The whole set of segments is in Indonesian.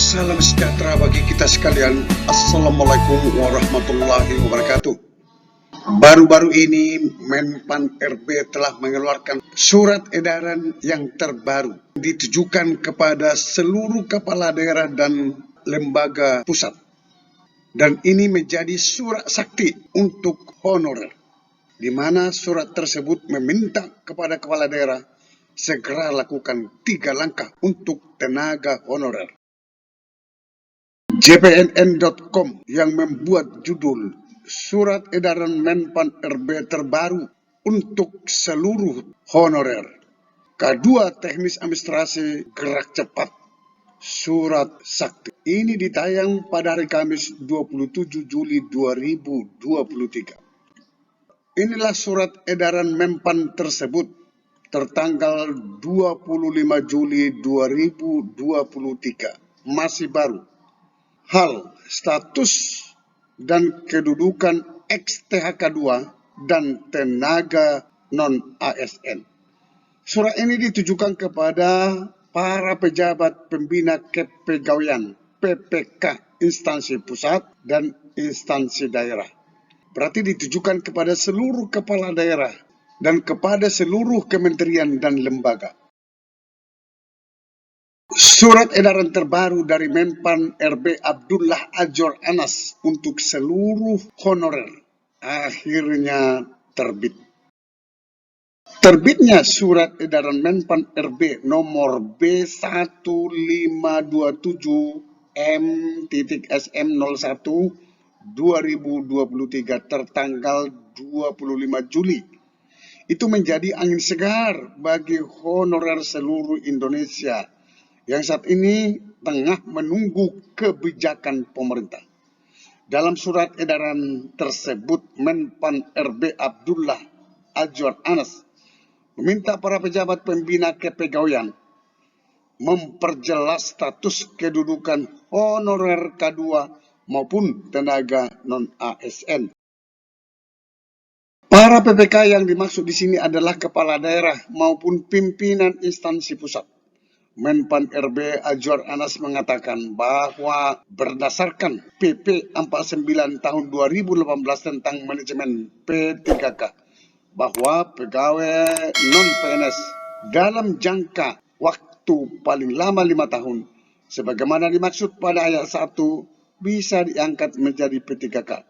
Salam sejahtera bagi kita sekalian. Assalamualaikum warahmatullahi wabarakatuh. Baru-baru ini Menpan RB telah mengeluarkan surat edaran yang terbaru ditujukan kepada seluruh kepala daerah dan lembaga pusat. Dan ini menjadi surat sakti untuk honorer, di mana surat tersebut meminta kepada kepala daerah segera lakukan 3 langkah untuk tenaga honorer. JPNN.com yang membuat judul Surat Edaran Menpan RB terbaru untuk seluruh honorer. Kedua teknis administrasi gerak cepat. Surat sakti. Ini ditayang pada hari Kamis 27 Juli 2023. Inilah surat edaran Menpan tersebut tertanggal 25 Juli 2023. Masih baru. Hal, status, dan kedudukan ex-THK2 dan tenaga non-ASN. Surat ini ditujukan kepada para pejabat pembina kepegawaian PPK instansi pusat dan instansi daerah. Berarti ditujukan kepada seluruh kepala daerah dan kepada seluruh kementerian dan lembaga. Surat edaran terbaru dari Menpan RB Abdullah Azwar Anas untuk seluruh honorer akhirnya terbit. Terbitnya surat edaran Menpan RB nomor B1527M.SM01 2023 tertanggal 25 Juli. Itu menjadi angin segar bagi honorer seluruh Indonesia yang saat ini tengah menunggu kebijakan pemerintah. Dalam surat edaran tersebut, Menpan RB Abdullah Azwar Anas meminta para pejabat pembina kepegawaian memperjelas status kedudukan honorer K2 maupun tenaga non-ASN. Para PPK yang dimaksud di sini adalah kepala daerah maupun pimpinan instansi pusat. Menpan RB Azwar Anas mengatakan bahwa berdasarkan PP 49 tahun 2018 tentang manajemen P3K, bahwa pegawai non-PNS dalam jangka waktu paling lama 5 tahun, sebagaimana dimaksud pada ayat 1, bisa diangkat menjadi P3K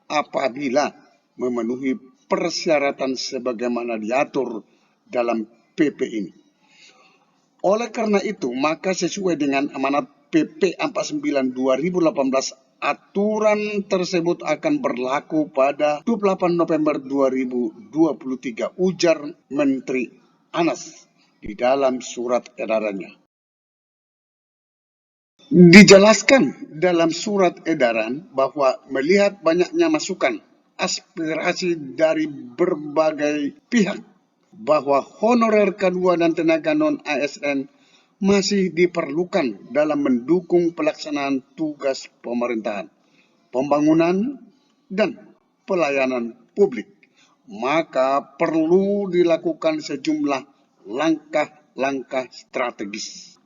apabila memenuhi persyaratan sebagaimana diatur dalam PP ini. Oleh karena itu, maka sesuai dengan amanat PP 49 2018, aturan tersebut akan berlaku pada 28 November 2023, ujar Menteri Anas di dalam surat edarannya. Dijelaskan dalam surat edaran bahwa melihat banyaknya masukan, aspirasi dari berbagai pihak, bahwa honorer K2 dan tenaga non-ASN masih diperlukan dalam mendukung pelaksanaan tugas pemerintahan, pembangunan, dan pelayanan publik. Maka perlu dilakukan sejumlah langkah-langkah strategis.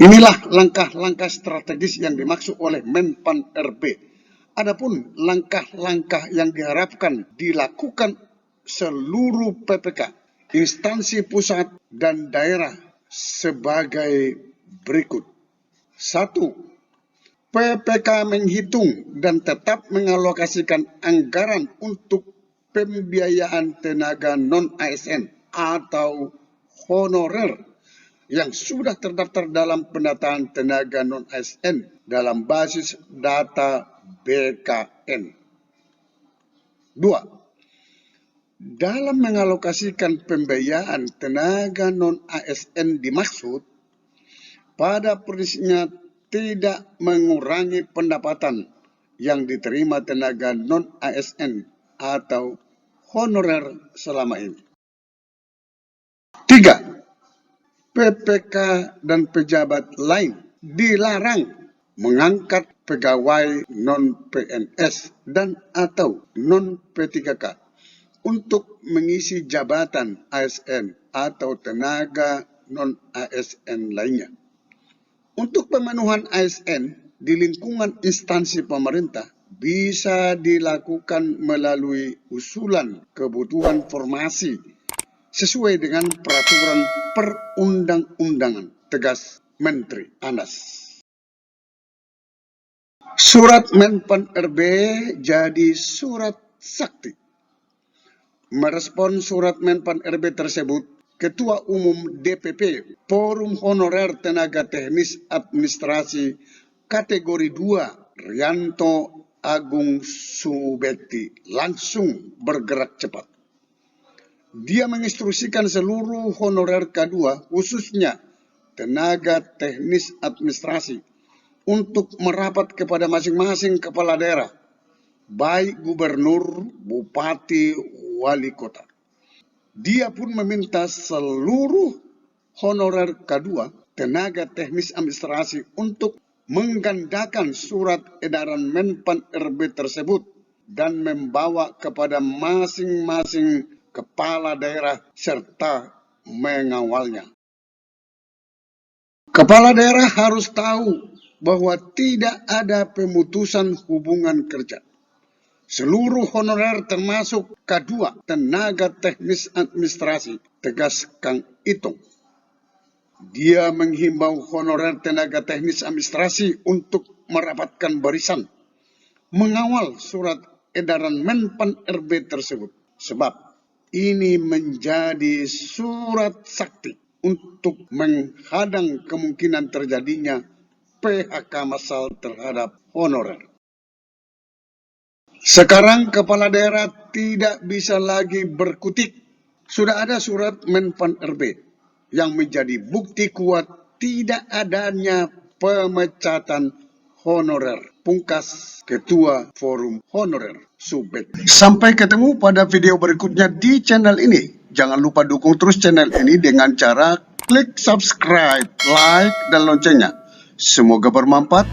Inilah langkah-langkah strategis yang dimaksud oleh Menpan RB. Adapun langkah-langkah yang diharapkan dilakukan seluruh PPK, instansi pusat dan daerah sebagai berikut. 1. PPK menghitung dan tetap mengalokasikan anggaran untuk pembiayaan tenaga non-ASN atau honorer yang sudah terdaftar dalam pendataan tenaga non-ASN dalam basis data BKN. 2. Dalam mengalokasikan pembiayaan tenaga non-ASN dimaksud pada prinsipnya tidak mengurangi pendapatan yang diterima tenaga non-ASN atau honorer selama ini. 3. PPK dan pejabat lain dilarang mengangkat pegawai non-PNS dan atau non-P3K untuk mengisi jabatan ASN atau tenaga non-ASN lainnya. Untuk pemenuhan ASN di lingkungan instansi pemerintah bisa dilakukan melalui usulan kebutuhan formasi sesuai dengan peraturan perundang-undangan, tegas Menteri Anas. Surat Menpan RB jadi surat sakti. Merespon surat Menpan RB tersebut, Ketua Umum DPP Forum Honorer Tenaga Teknis Administrasi kategori 2 Rianto Agung Subekti langsung bergerak cepat. Dia menginstruksikan seluruh honorer K2 khususnya tenaga teknis administrasi untuk merapat kepada masing-masing kepala daerah, baik gubernur, bupati, wali kota. Dia pun meminta seluruh honorer K2 tenaga teknis administrasi untuk menggandakan surat edaran Menpan RB tersebut dan membawa kepada masing-masing kepala daerah serta mengawalnya. Kepala daerah harus tahu bahwa tidak ada pemutusan hubungan kerja. Seluruh honorer termasuk K2 tenaga teknis administrasi, tegas Kang Itong. Dia menghimbau honorer tenaga teknis administrasi untuk merapatkan barisan, mengawal surat edaran Menpan RB tersebut, sebab ini menjadi surat sakti untuk menghadang kemungkinan terjadinya PHK massal terhadap honorer. Sekarang kepala daerah tidak bisa lagi berkutik. Sudah ada surat Menpan RB yang menjadi bukti kuat tidak adanya pemecatan honorer. Pungkas Ketua Forum Honorer Subekti. Sampai ketemu pada video berikutnya di channel ini. Jangan lupa dukung terus channel ini dengan cara klik subscribe, like, dan loncengnya. Semoga bermanfaat.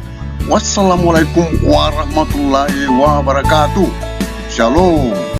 Wassalamualaikum warahmatullahi wabarakatuh. Shalom.